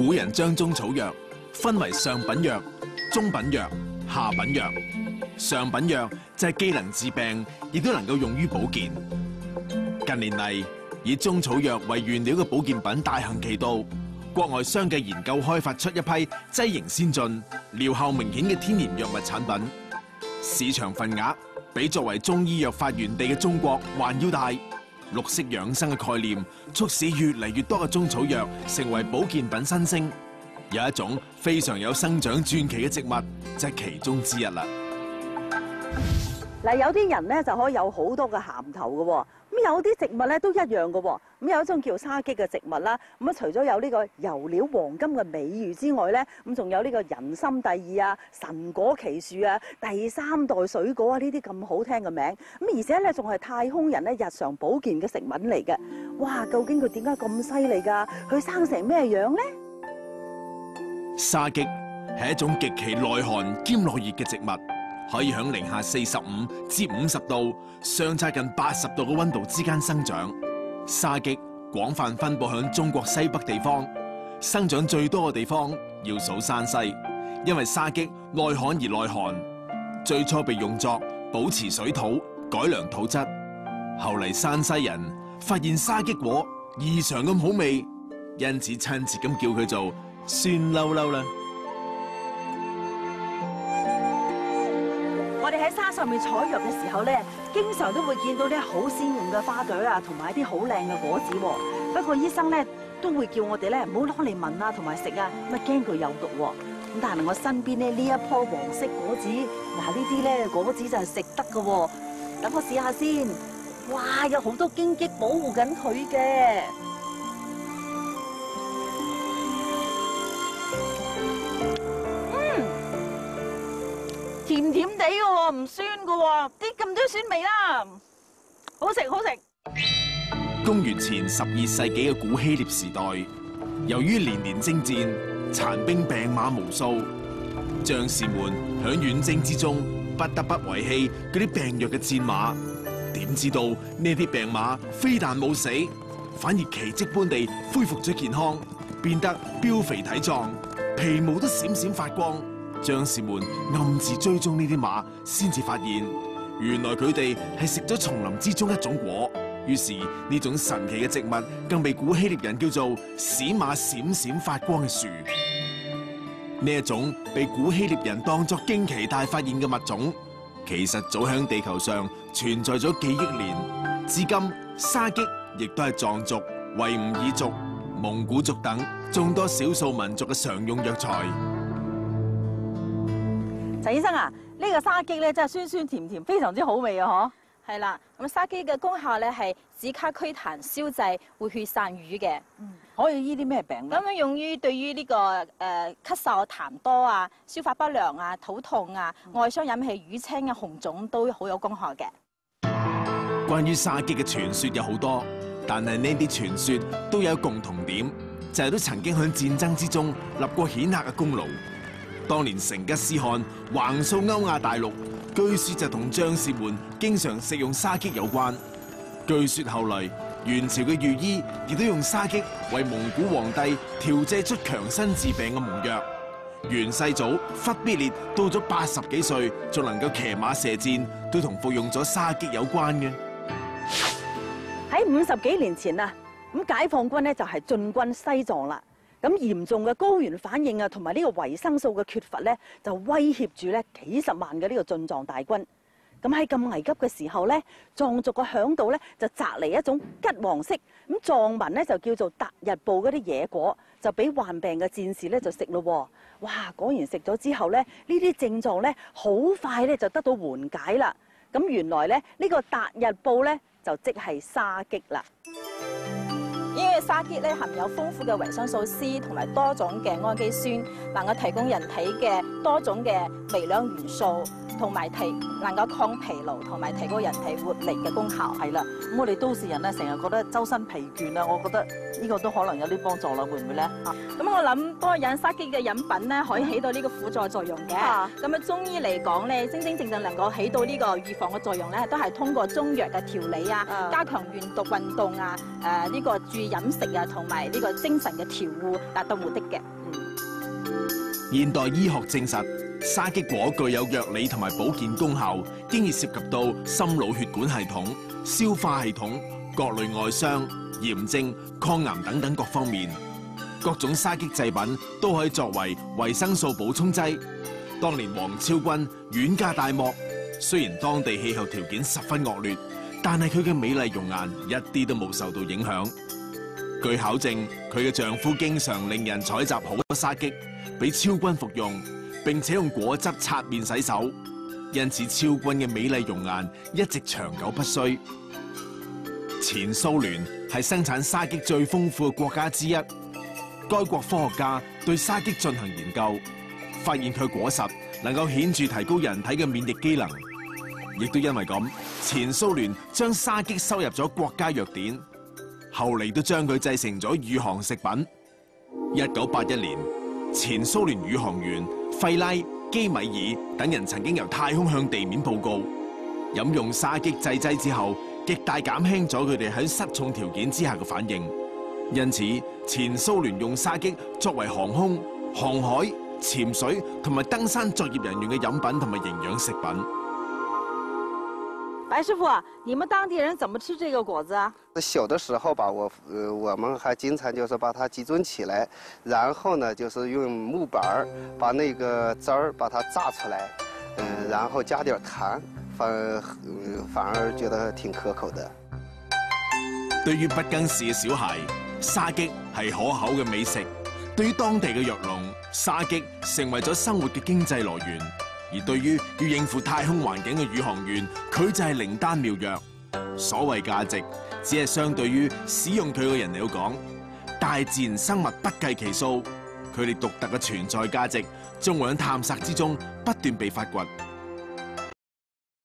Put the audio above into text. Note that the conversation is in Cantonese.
古人將中草藥分為上品藥、中品藥、下品藥。上品藥就係既能治病，亦都能夠用於保健。近年嚟，以中草藥為原料嘅保健品大行其道，國外相繼研究開發出一批劑型先進、療效明顯嘅天然藥物產品，市場份額比作為中醫藥發源地嘅中國還要大。綠色養生嘅概念，促使越嚟越多嘅中草藥成為保健品新星。有一種非常有生長傳奇嘅植物，就係其中之一啦。嗱，有啲人咧就可以有好多嘅銜頭嘅喎，咁有啲植物咧都一樣嘅喎。咁有一種叫沙棘嘅植物啦，咁啊除咗有呢個油料黃金嘅美譽之外咧，咁仲有呢個人參第二啊、神果奇樹啊、第三代水果啊呢啲咁好聽嘅名，咁而且咧仲係太空人咧日常保健嘅食品嚟嘅。哇，究竟佢點解咁犀利㗎？佢生成咩樣咧？沙棘係一種極其耐寒兼耐熱嘅植物，可以喺零下45至50度、相差近80度嘅溫度之間生長。沙棘廣泛分布喺中國西北地方，生長最多嘅地方要數山西，因為沙棘耐旱而耐寒。最初被用作保持水土、改良土質，後嚟山西人發現沙棘果異常咁好味，因此親切咁叫佢做酸溜溜啦。我哋喺山上面採藥嘅時候咧，經常都會見到啲好鮮豔嘅花朵啊，同埋啲好靚嘅果子。不過醫生咧都會叫我哋咧唔好攞嚟聞啊，同埋食啊，咁啊驚佢有毒。咁但係我身邊咧呢一棵黃色果子，嗱呢啲咧果子就係食得㗎。等我試下先。哇，有好多荊棘保護緊佢嘅。甜甜地嘅喎，唔酸嘅喎，啲咁多酸味啦，好食好食。公元前12世紀嘅古希臘時代，由於連年征戰，殘兵病馬無數，將士們響遠征之中不得不遺棄嗰啲病弱嘅戰馬。點知道呢啲病馬非但冇死，反而奇蹟般地恢復咗健康，變得膘肥體壯，皮毛都閃閃發光。將士們暗自追蹤呢啲馬，先至發現原來佢哋係食咗叢林之中一種果。於是呢種神奇嘅植物更被古希臘人叫做使馬閃閃發光嘅樹。呢一種被古希臘人當作驚奇大發現嘅物種，其實早響地球上存在咗幾億年。至今沙棘亦都係藏族、維吾爾族、蒙古族等眾多少數民族嘅常用藥材。陳醫生啊，呢個沙棘咧真係酸酸甜甜，非常之好味啊！係啦，咁沙棘嘅功效咧係止咳祛痰、消滯、活血散瘀嘅。可以醫啲咩病咧？咁樣用於對於呢個咳嗽、痰多啊、消化不良啊、肚痛啊、外傷引起淤青啊、紅腫都好有功效嘅。關於沙棘嘅傳說有好多，但係呢啲傳說都有共同點，就係都曾經喺戰爭之中立過顯赫嘅功勞。當年成吉思汗橫掃歐亞大陸，據說就同將士們經常食用沙棘有關。據說後來元朝嘅御醫亦都用沙棘為蒙古皇帝調製出強身治病嘅蒙藥。元世祖忽必烈到咗80幾歲，仲能夠騎馬射箭，都同服用咗沙棘有關嘅。喺50幾年前啊，咁解放軍咧就係進軍西藏啦。咁嚴重嘅高原反應啊，同埋呢個維生素嘅缺乏咧，就威脅住咧幾十萬嘅呢個進藏大軍。咁喺咁危急嘅時候咧，藏族嘅嚮導咧就摘嚟一種桔黃色，咁藏文咧就叫做達日布嗰啲野果，就俾患病嘅戰士咧就食咯。哇！果然食咗之後咧，呢啲症狀咧好快咧就得到緩解啦。咁原來咧呢個達日布咧就即係沙棘啦。呢個沙棘咧含有豐富嘅維生素 C 同埋多種嘅氨基酸，能夠提供人體嘅多種嘅微量元素，同埋能夠抗疲勞同埋提高人體活力嘅功效。係啦，咁我哋都市人咧成日覺得周身疲倦啊，我覺得呢個都可能有啲幫助啦，會唔會咧？咁我諗多飲沙棘嘅飲品咧，可以起到呢個輔助作用嘅。咁啊中醫嚟講咧，真正能夠起到呢個預防嘅作用咧，都係通過中藥嘅調理啊，加強閱讀運動啊，呢個注意飲食食啊，同埋呢個精神嘅調護達到目的嘅。現代醫學證實，沙棘果具有藥理同埋保健功效，經已涉及到心腦血管系統、消化系統、各類外傷、炎症、抗癌等等各方面。各種沙棘製品都可以作為維生素補充劑。當年黃超軍遠嫁大漠，雖然當地氣候條件十分惡劣，但係佢嘅美麗容顏一啲都冇受到影響。據考證，佢嘅丈夫經常令人採集好多沙棘俾超軍服用，並且用果汁擦面洗手，因此超軍嘅美麗容顏一直長久不衰。前蘇聯係生產沙棘最豐富嘅國家之一，該國科學家對沙棘進行研究，發現佢果實能夠顯著提高人體嘅免疫機能，亦都因為咁，前蘇聯將沙棘收入咗國家藥典，後嚟都將佢製成咗宇航食品。1981年，前蘇聯宇航員費拉、基米爾等人曾經由太空向地面報告，飲用沙棘製劑之後，極大減輕咗佢哋喺失重條件之下嘅反應。因此，前蘇聯用沙棘作為航空、航海、潛水同埋登山作業人員嘅飲品同埋營養食品。白師傅啊，你們當地人怎麼吃這個果子啊？小的時候吧，我們還經常就是把它集中起來，然後呢，就是用木板兒把那個汁兒把它榨出來，然後加點糖，反而覺得挺可口的。對於不更事嘅小孩，沙棘係可口嘅美食；對於當地嘅藥農，沙棘成為咗生活嘅經濟來源。而對於要應付太空環境嘅宇航員，佢就係靈丹妙藥。所謂價值，只係相對於使用佢嘅人嚟講，大自然生物不計其數，佢哋獨特嘅存在價值，將會喺探索之中不斷被發掘。